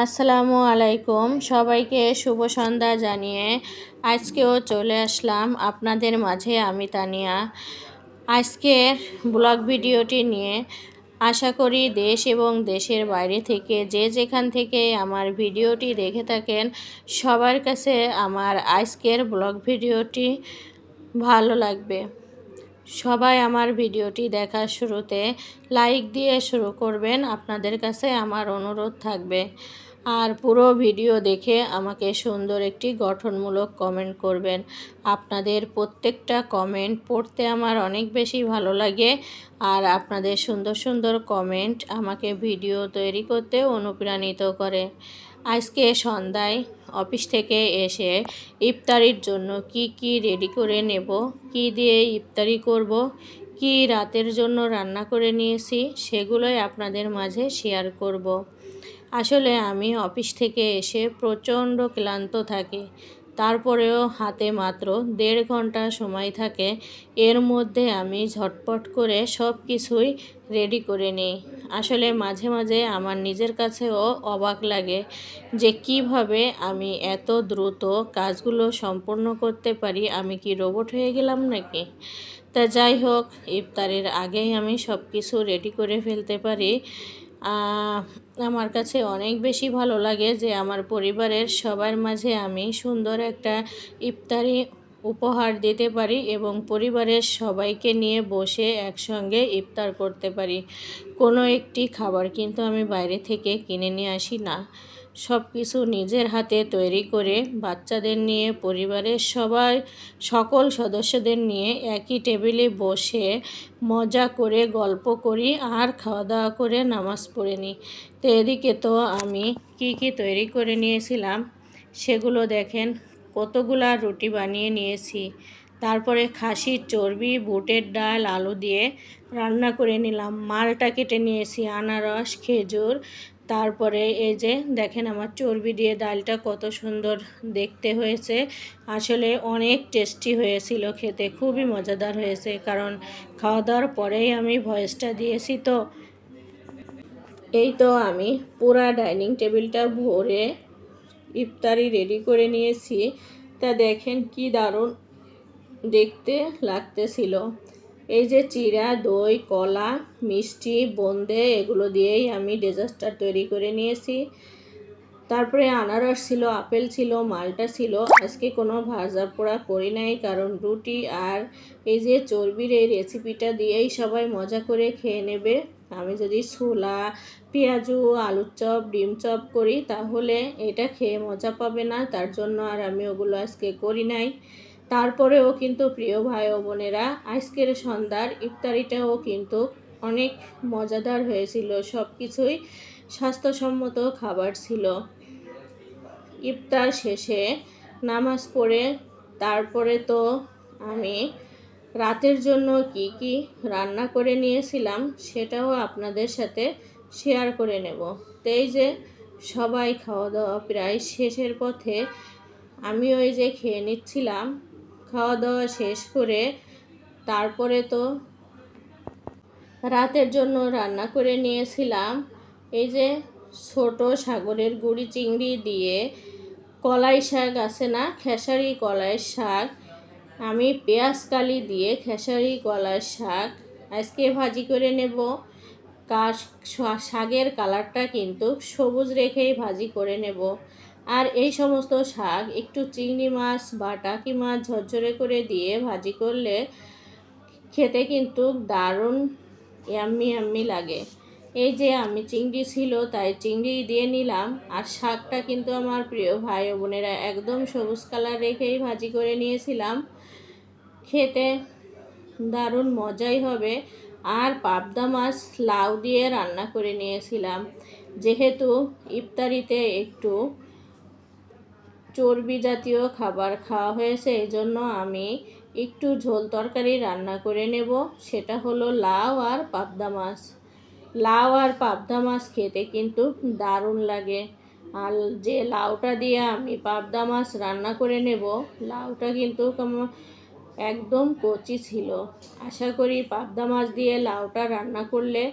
আসসালামু আলাইকুম, সবাইকে শুভ সন্ধ্যা জানিয়ে আজকেও চলে আসলাম আপনাদের মাঝে আমি তানিয়া। আজকের ব্লগ ভিডিওটি নিয়ে আশা করি দেশ এবং দেশের বাইরে থেকে যে যেখান থেকে আমার ভিডিওটি দেখে থাকেন সবার কাছে আমার আজকের ব্লগ ভিডিওটি ভালো লাগবে। সবাই আমার ভিডিওটি দেখার শুরুতে লাইক দিয়ে শুরু করবেন, আপনাদের কাছে আমার অনুরোধ থাকবে। আর পুরো ভিডিও দেখে আমাকে সুন্দর একটি গঠনমূলক কমেন্ট করবেন। আপনাদের প্রত্যেকটা কমেন্ট পড়তে আমার অনেক বেশি ভালো লাগে, আর আপনাদের সুন্দর সুন্দর কমেন্ট আমাকে ভিডিও তৈরি করতে অনুপ্রাণিত করে। আজকে সন্ধ্যায় অফিস থেকে এসে ইফতারির জন্য কি রেডি করে নেব, কি দিয়ে ইফতারি করব, কি রাতের জন্য রান্না করে নিয়েছি সেগুলোই আপনাদের মাঝে শেয়ার করব। আসলে আমি অফিস থেকে এসে প্রচণ্ড ক্লান্ত থাকি, তারপরেও হাতে মাত্র 1.5 ঘন্টা সময় থাকে। এর মধ্যে আমি ঝটপট করে সব কিছুই রেডি করে নিই। আসলে মাঝে মাঝে আমার নিজের কাছেও অবাক লাগে যে কিভাবে আমি এত দ্রুত কাজগুলো সম্পূর্ণ করতে পারি। আমি কি রোবট হয়ে গেলাম নাকি? তা যাই হোক, ইফতারের আগেই আমি সব কিছু রেডি করে ফেলতে পারি। আমার কাছে অনেক বেশি ভালো লাগে যে আমার পরিবারের সবার মাঝে আমি সুন্দর একটা ইফতারি উপহার দিতে পারি এবং পরিবারের সবাইকে নিয়ে বসে একসঙ্গে ইফতার করতে পারি। কোনো একটি খাবার কিন্তু আমি বাইরে থেকে কিনে নিয়ে আসি না, সব কিছু নিজের হাতে তৈরি করে বাচ্চাদের নিয়ে পরিবারের সকল সদস্যদের নিয়ে একই টেবিলে বসে মজা করে গল্প করি আর খাওয়া দাওয়া করে নামাজ পড়ে নিই। তো এদিকে তো আমি কি তৈরি করে নিয়েছিলাম সেগুলো দেখেন। কতগুলা রুটি বানিয়ে নিয়েছি, তারপরে খাসির চর্বি, বুটের ডাল, আলু দিয়ে রান্না করে নিলাম। মালটা কেটে নিয়েছি, আনারস, খেজুর। তারপরে এই যে দেখেন আমার চর্বি দিয়ে ডালটা কত সুন্দর দেখতে হয়েছে। আসলে অনেক টেস্টি হয়েছিল, খেতে খুবই মজাদার হয়েছে। কারণ খাওয়া দাওয়ার পরেই আমি ভয়েসটা দিয়েছি। তো এই তো আমি পুরা ডাইনিং টেবিলটা ভরে ইফতারি রেডি করে নিয়েছি। তা দেখেন কি দারুণ দেখতে লাগতেছিল। এই যে চিড়া, দই, কলা, মিষ্টি, বোঁদে এগুলো দিয়েই আমি ডেজার্টটা তৈরি করে নিয়েছি। তারপরে আনারস ছিল, আপেল ছিল, মালটা ছিল। আজকে কোনো ভাজা পোড়া করি নাই, কারণ রুটি আর এই যে চর্বির এই রেসিপিটা দিয়েই সবাই মজা করে খেয়ে নেবে। আমি যদি ছোলা, পেঁয়াজু, আলুর চপ, ডিম চপ করি তাহলে এটা খেয়ে মজা পাবে না, তার জন্য আর আমি ওগুলো আজকে করি নাই। তারপরেও কিন্তু প্রিয় ভাই ও বোনেরা, আজকের সন্ধ্যার ইফতারিটাও কিন্তু অনেক মজাদার হয়েছিল। সব কিছুই স্বাস্থ্যসম্মত খাবার ছিল। ইফতার শেষে নামাজ পড়ে তারপরে তো আমি রাতের জন্য কি রান্না করে নিয়েছিলাম সেটাও আপনাদের সাথে শেয়ার করে নেব। তো এই যে সবাই খাওয়া দাওয়া প্রায় শেষের পথে, আমি ওই যে খেয়ে নিচ্ছিলাম। খাওয়া দাওয়া শেষ করে তারপরে তো রাতের জন্য রান্না করে নিয়েছিলাম এই যে ছোট সাগরের গুঁড়ি চিংড়ি দিয়ে কলাই শাক আছে না, খেসারি কলাই শাক। আমি পেঁয়াজ কালি দিয়ে খেসারি কলাই শাক আজকে ভাজি করে নেব। শাকের কালারটা কিন্তু সবুজ রেখেই ভাজি করে নেব। আর এই সমস্ত শাক একটু চিংড়ি মাছ বা টাকি মাছ ঝরঝরে করে দিয়ে ভাজি করলে খেতে কিন্তু দারুণ ইয়াম্মি লাগে। এই যে আমি চিংড়ি ছিল তাই চিংড়ি দিয়ে নিলাম। আর শাকটা কিন্তু আমার প্রিয় ভাই ও বোনেরা একদম সবুজ কালার রেখেই ভাজি করে নিয়েছিলাম, খেতে দারুণ মজাই হবে। আর পাবদা মাছ লাউ দিয়ে রান্না করে নিয়েছিলাম। যেহেতু ইফতারিতে একটু চর্বি জাতীয় খাবার খাওয়া হয়েছে, এই জন্য আমি একটু ঝোল তরকারি রান্না করে নেব। সেটা হলো লাউ আর পাবদা মাছ। লাউ আর পাবদা মাছ খেতে কিন্তু দারুণ লাগে। আর যে লাউটা দিয়ে আমি পাবদা মাছ রান্না করে নেব, লাউটা কিন্তু একদম কচি ছিল। আশা করি পাবদা মাছ দিয়ে লাউটা রান্না করলে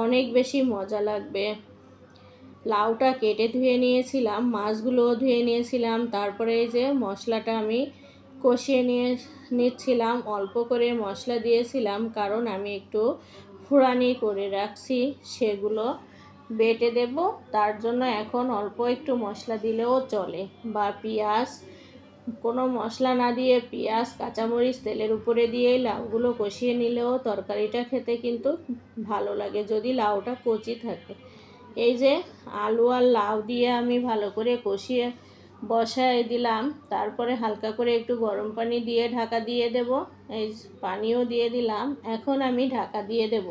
অনেক বেশি মজা লাগবে। লাউটা কেটে ধুয়ে নিয়েছিলাম, মাছগুলোও ধুয়ে নিয়েছিলাম। তারপরে এই যে মশলাটা আমি কষিয়ে নিচ্ছিলাম, অল্প করে মশলা দিয়েছিলাম কারণ আমি একটু ফোড়ানি করে রাখছি, সেগুলো বেটে দেব। তার জন্য এখন অল্প একটু মশলা দিলেও চলে, বা পেঁয়াজ, কোনো মশলা না দিয়ে পেঁয়াজ কাঁচামরিচ তেলের উপরে দিয়েই লাউগুলো কষিয়ে নিলেও তরকারিটা খেতে কিন্তু ভালো লাগে, যদি লাউটা কচি থাকে। এই যে আলু আর লাউ দিয়ে আমি ভালো করে কষিয়ে বসায় দিলাম। তারপরে হালকা করে একটু গরম পানি দিয়ে ঢাকা দিয়ে দেব। এই পানিও দিয়ে দিলাম, এখন আমি ঢাকা দিয়ে দেব।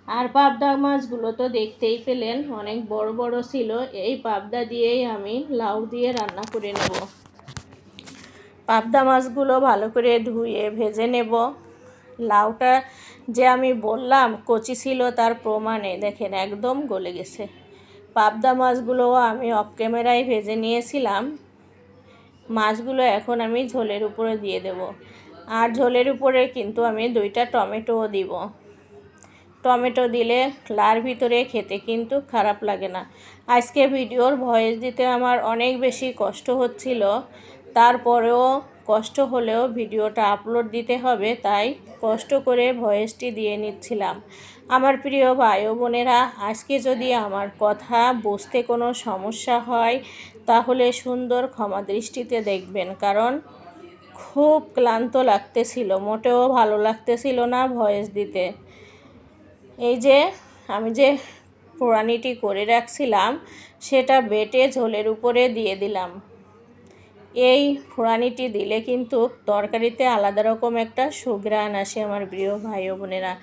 আর পাবদা মাছগুলো তো দেখতেই পেলেন অনেক বড় বড় ছিল। এই পাবদা দিয়েই আমি লাউ দিয়ে রান্না করে নেব। পাবদা মাছগুলো ভালো করে ধুয়ে ভেজে নেব। লাউটা যে আমি বললাম কচি ছিল, তার প্রমাণে দেখেন একদম গলে গেছে। পাবদা মাছগুলোও আমি অফ ক্যামেরায় ভেজে নিয়েছিলাম। মাছগুলো এখন আমি ঝোলের উপরে দিয়ে দেব। আর ঝোলের উপরে কিন্তু আমি 2টা টমেটোও দিব। টমেটো দিলে লার ভিতরে খেতে কিন্তু খারাপ লাগে না। আজকে ভিডিওর ভয়েস দিতে আমার অনেক বেশি কষ্ট হচ্ছিল, তারপরেও কষ্ট হলেও ভিডিওটা আপলোড দিতে হবে, তাই কষ্ট করে ভয়েসটি দিয়ে নিচ্ছিলাম। আমার প্রিয় ভাই ও বোনেরা, আজকে যদি আমার কথা বুঝতে কোনো সমস্যা হয় তাহলে সুন্দর ক্ষমা দৃষ্টিতে দেখবেন, কারণ খুব ক্লান্ত লাগতেছিল, মোটেও ভালো লাগতেছিল না ভয়েস দিতে। এই যে আমি যে ফোড়ানিটি করে রাখছিলাম সেটা বেটে ঝোলের উপরে দিয়ে দিলাম। এই ফোড়ানিটি দিলে কিন্তু তরকারিতে আলাদা রকম একটা সুঘ্রাণ আসে আমার প্রিয় ভাই ও বোনেরা।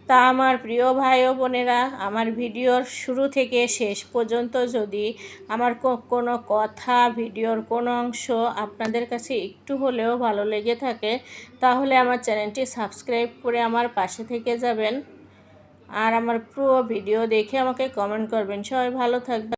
তা আমার প্রিয় ভাই ও বোনেরা, আমার ভিডিওর শুরু থেকে শেষ পর্যন্ত যদি আমার কোনো কথা, ভিডিওর কোনো অংশ আপনাদের কাছে একটু হলেও ভালো লেগে থাকে, তাহলে আমার চ্যানেলটি সাবস্ক্রাইব করে আমার পাশে থেকে যাবেন। আর আমার পুরো ভিডিও দেখে আমাকে কমেন্ট করবেন। সবাই ভালো থাকবেন।